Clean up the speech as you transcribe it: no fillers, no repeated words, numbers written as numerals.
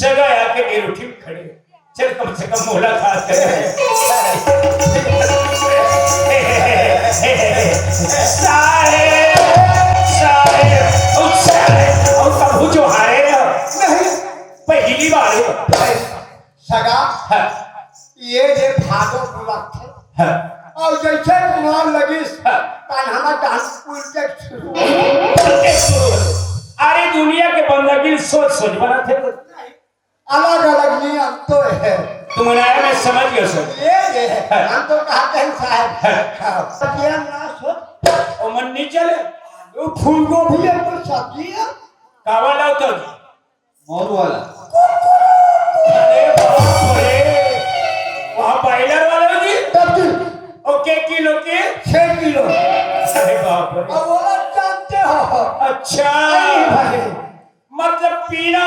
जगह आके मेरी उठी खड़े चल कम से कम मुलाकात करें साहेब साहेब और प्रभु जो हारे नहीं पहली बार सगा है ये जे भागो बुलक थे और जैसे कुमार लगी कान्हा डांस प्रोजेक्ट शुरू अरे दुनिया के बंदगी सोच सोच बना थे अलग अलग नियम तो है तुम नया में समझ गए सर ये है हम तो कहते हैं साहब ये ना सोच और मन नहीं चले वो फूल गोभी है तो सब्जी है कावा लाओ तो मोर वाला अरे बाप रे वहाँ बॉयलर वाले जी सब्जी ओके किलो के 6 किलो अरे बाप रे और वो जानते हो अच्छा भाई मतलब पीना